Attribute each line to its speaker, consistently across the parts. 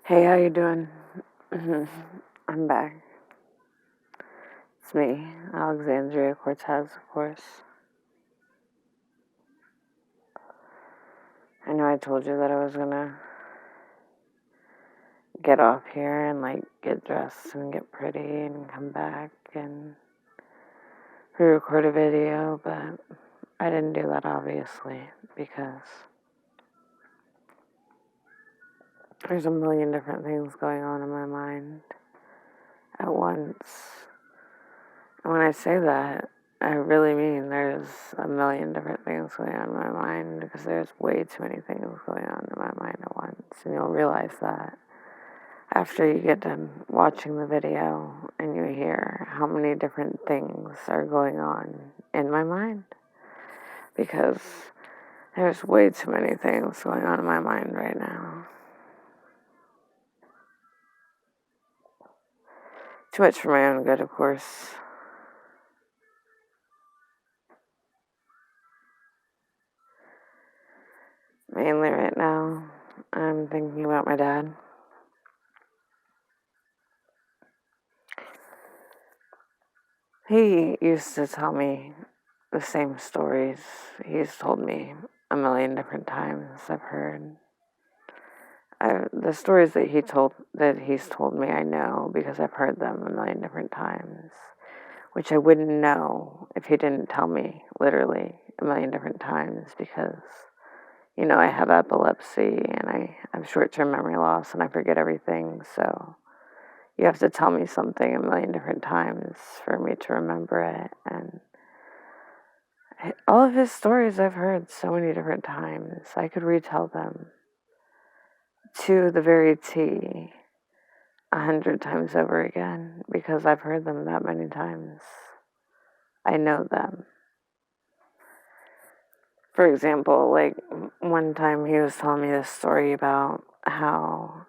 Speaker 1: Hey, how you doing? I'm back. It's me, Alexandria Cortez, of course. I know I told you that I was gonna get off here and get dressed and get pretty and come back and re-record a video, but I didn't do that obviously because there's a million different things going on in my mind at once. And when I say that, I really mean there's a million different things going on in my mind because there's way too many things going on in my mind at once. And you'll realize that after you get done watching the video and you hear how many different things are going on in my mind. Because there's way too many things going on in my mind right now. Too much for my own good, of course. Mainly right now, I'm thinking about my dad. He used to tell me the same stories he's told me a million different times. I've heard the stories that he's told me. I know because I've heard them a million different times, which I wouldn't know if he didn't tell me literally a million different times. Because I have epilepsy and I have short-term memory loss and I forget everything. So you have to tell me something a million different times for me to remember it. And all of his stories I've heard so many different times. I could retell them to the very T 100 times over again because I've heard them that many times. I know them. For example, one time he was telling me this story about how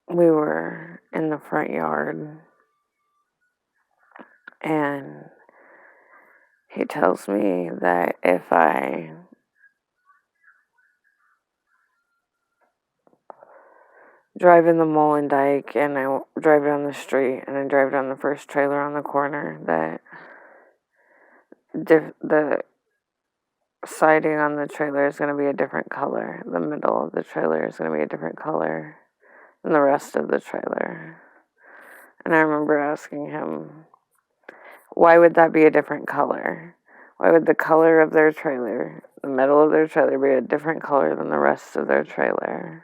Speaker 1: we were in the front yard and he tells me that if I drive in the Mullen Dyke and I drive down the street and I drive down the first trailer on the corner, that the siding on the trailer is going to be a different color. The middle of the trailer is going to be a different color than the rest of the trailer. And I remember asking him, why would that be a different color? Why would the color of their trailer, the middle of their trailer, be a different color than the rest of their trailer?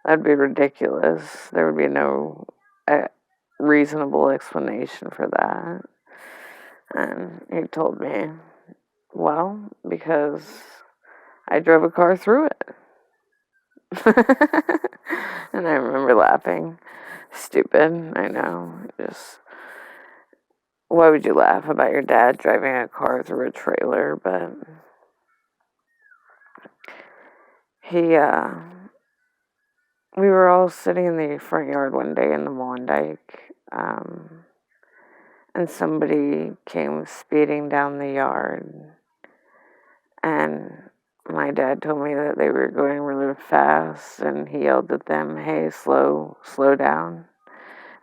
Speaker 1: That'd be ridiculous. There would be no reasonable explanation for that. And he told me, well, because I drove a car through it. And I remember laughing. Stupid, I know. Just, why would you laugh about your dad driving a car through a trailer? But we were all sitting in the front yard one day in the Mullen Dyke, and somebody came speeding down the yard, and my dad told me that they were going really fast, and he yelled at them, hey, slow down,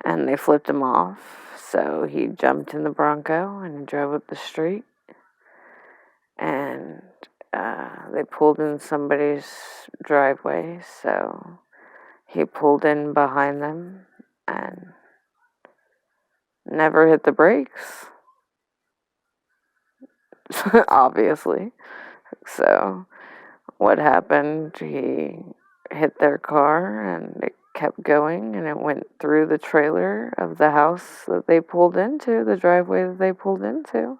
Speaker 1: and they flipped him off, so he jumped in the Bronco and drove up the street, and they pulled in somebody's driveway, so he pulled in behind them and never hit the brakes, obviously. So what happened, he hit their car and it kept going and it went through the trailer of the house that they pulled into, the driveway that they pulled into.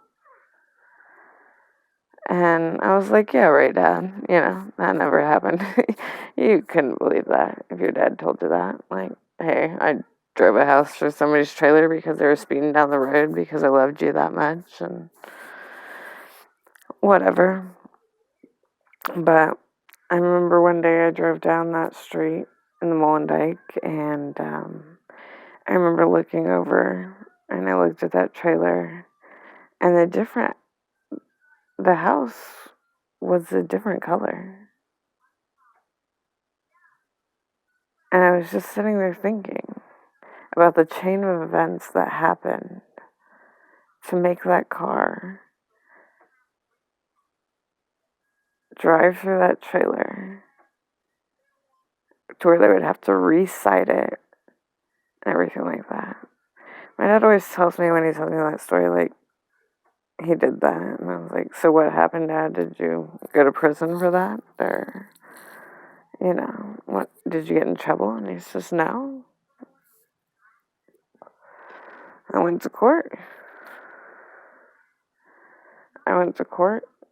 Speaker 1: And I was like, yeah, right, Dad. That never happened. You couldn't believe that if your dad told you that. Like, hey, I drove a house through somebody's trailer because they were speeding down the road because I loved you that much and whatever. But I remember one day I drove down that street in the Mullen Dyke and I remember looking over and I looked at that trailer and the house was a different color. And I was just sitting there thinking about the chain of events that happened to make that car drive through that trailer to where they would have to re-site it and everything like that. My dad always tells me when he tells me that story, like, he did that. And I was like, so what happened, Dad? Did you go to prison for that? Or, what, did you get in trouble? And he says, no. I went to court.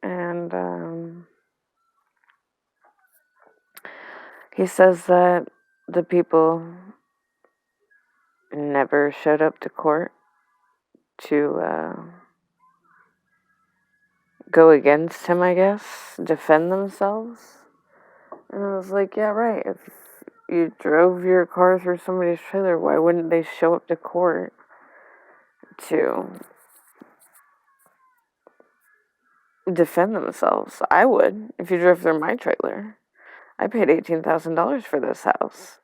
Speaker 1: And he says that the people never showed up to court to go against him, I guess, defend themselves. And I was like, yeah, right. If you drove your car through somebody's trailer, why wouldn't they show up to court to defend themselves? I would, if you drove through my trailer. I paid $18,000 for this house.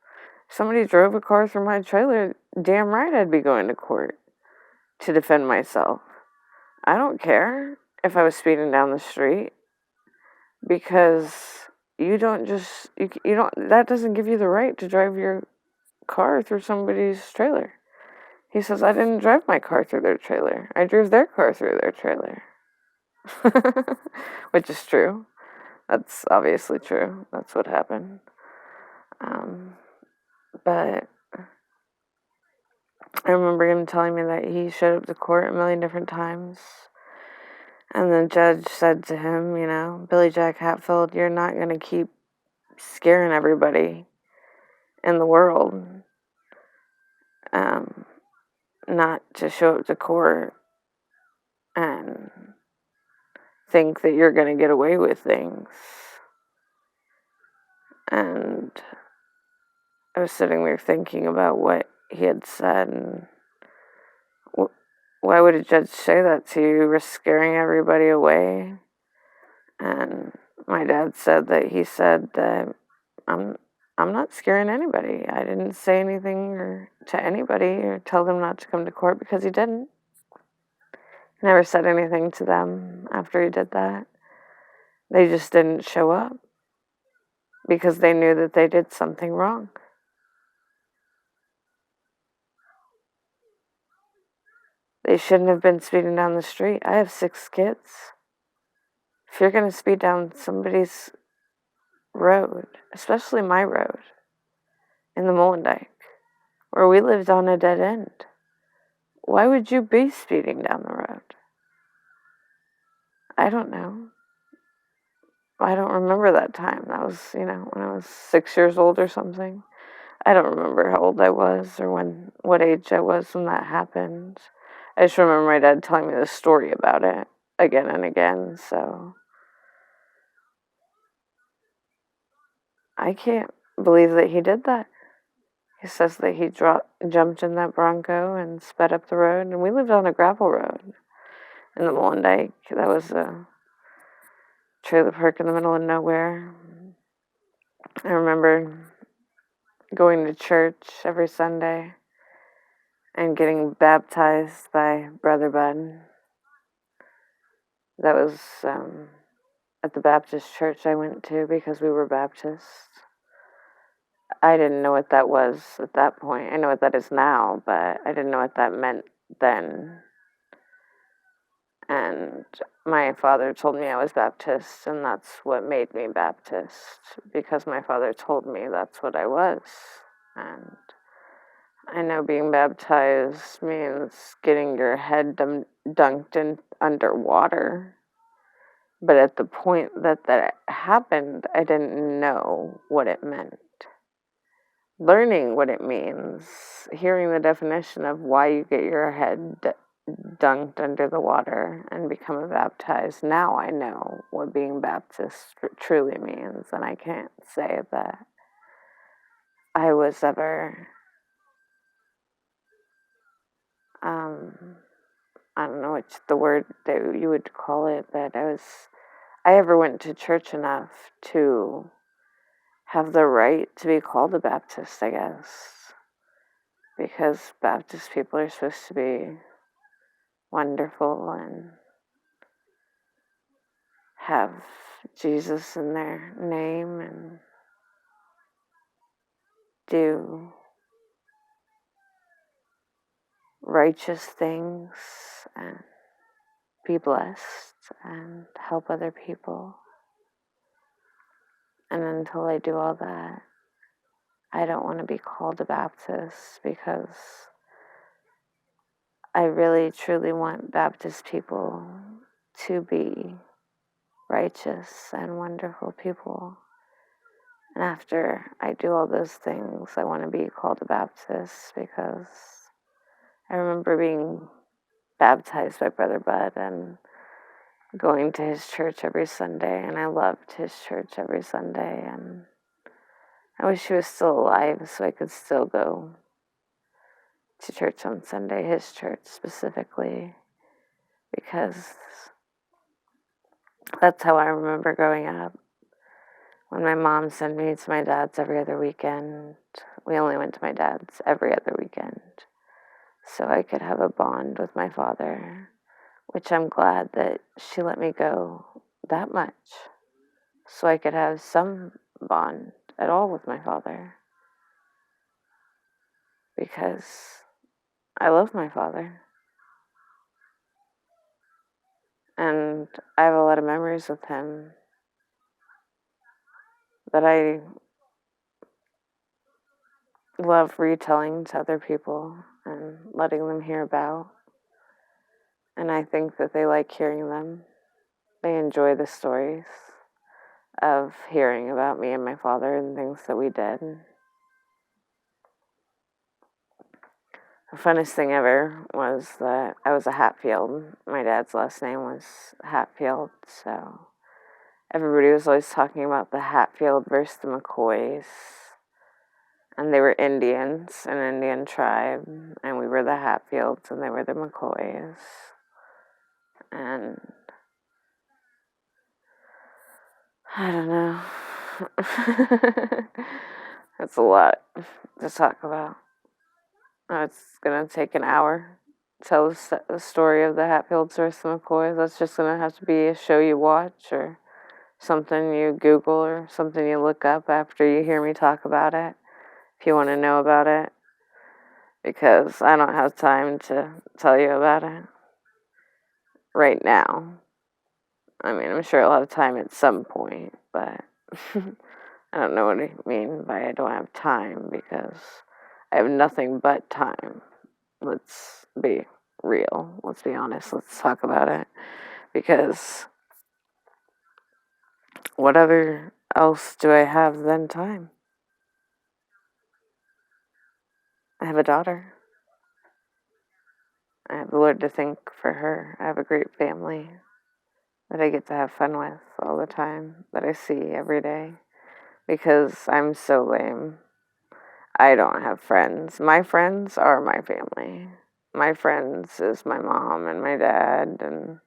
Speaker 1: If somebody drove a car through my trailer, damn right I'd be going to court to defend myself. I don't care if I was speeding down the street, because you don't, that doesn't give you the right to drive your car through somebody's trailer. He says, I didn't drive my car through their trailer. I drove their car through their trailer. Which is true. That's obviously true. That's what happened. But I remember him telling me that he showed up to court a million different times. And the judge said to him, Billy Jack Hatfield, you're not going to keep scaring everybody in the world not to show up to court and think that you're going to get away with things. And I was sitting there thinking about what he had said, and why would a judge say that to you? Risk scaring everybody away. And my dad said that he said that I'm not scaring anybody. I didn't say anything to anybody or tell them not to come to court, because he didn't. He never said anything to them after he did that. They just didn't show up because they knew that they did something wrong. They shouldn't have been speeding down the street. I have 6 kids. If you're going to speed down somebody's road, especially my road in the Molendyke, where we lived on a dead end, why would you be speeding down the road? I don't know. I don't remember that time. That was, when I was 6 years old or something. I don't remember how old I was or what age I was when that happened. I just remember my dad telling me the story about it again and again, so I can't believe that he did that. He says that he jumped in that Bronco and sped up the road, and we lived on a gravel road in the Molendyke. That was a trailer park in the middle of nowhere. I remember going to church every Sunday and getting baptized by Brother Bud. That was at the Baptist church I went to because we were Baptists. I didn't know what that was at that point. I know what that is now, but I didn't know what that meant then. And my father told me I was Baptist, and that's what made me Baptist, because my father told me that's what I was. And I know being baptized means getting your head dunked in underwater. But at the point that happened, I didn't know what it meant. Learning what it means, hearing the definition of why you get your head dunked under the water and become a baptized, now I know what being Baptist truly means. And I can't say that I was ever, I don't know what's the word that you would call it, but I ever went to church enough to have the right to be called a Baptist, I guess, because Baptist people are supposed to be wonderful and have Jesus in their name and do righteous things and be blessed and help other people. And until I do all that, I don't want to be called a Baptist, because I really truly want Baptist people to be righteous and wonderful people. And after I do all those things, I want to be called a Baptist, because I remember being baptized by Brother Bud and going to his church every Sunday, and I loved his church every Sunday, and I wish he was still alive so I could still go to church on Sunday, his church specifically, because that's how I remember growing up. When my mom sent me to my dad's every other weekend, we only went to my dad's every other weekend, so I could have a bond with my father, which I'm glad that she let me go that much, so I could have some bond at all with my father, because I love my father. And I have a lot of memories with him that I love retelling to other people and letting them hear about. And I think that they like hearing them. They enjoy the stories of hearing about me and my father and things that we did. The funnest thing ever was that I was a Hatfield. My dad's last name was Hatfield, so everybody was always talking about the Hatfield versus the McCoys. And they were Indians, an Indian tribe, and we were the Hatfields and they were the McCoys. And I don't know. That's a lot to talk about. It's going to take an hour to tell the story of the Hatfields versus the McCoys. That's just going to have to be a show you watch or something you Google or something you look up after you hear me talk about it, if you want to know about it, because I don't have time to tell you about it right now. I mean, I'm sure I'll have time at some point, but I don't know what I mean by I don't have time, because I have nothing but time. Let's be real. Let's be honest. Let's talk about it, because whatever else do I have than time? I have a daughter. I have the Lord to thank for her. I have a great family that I get to have fun with all the time, that I see every day, because I'm so lame. I don't have friends. My friends are my family. My friends is my mom and my dad and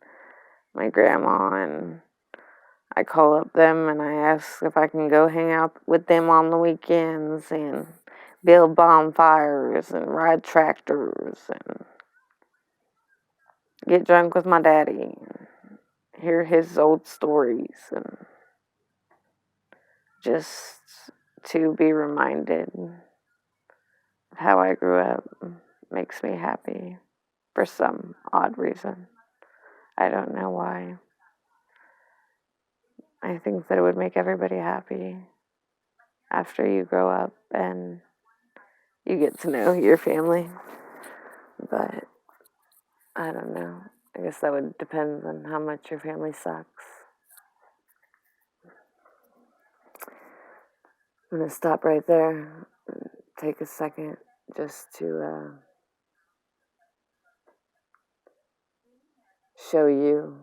Speaker 1: my grandma, and I call up them and I ask if I can go hang out with them on the weekends and build bonfires and ride tractors and get drunk with my daddy and hear his old stories, and just to be reminded of how I grew up makes me happy for some odd reason. I don't know why. I think that it would make everybody happy after you grow up and you get to know your family. But I don't know. I guess that would depend on how much your family sucks. I'm going to stop right there and take a second just to show you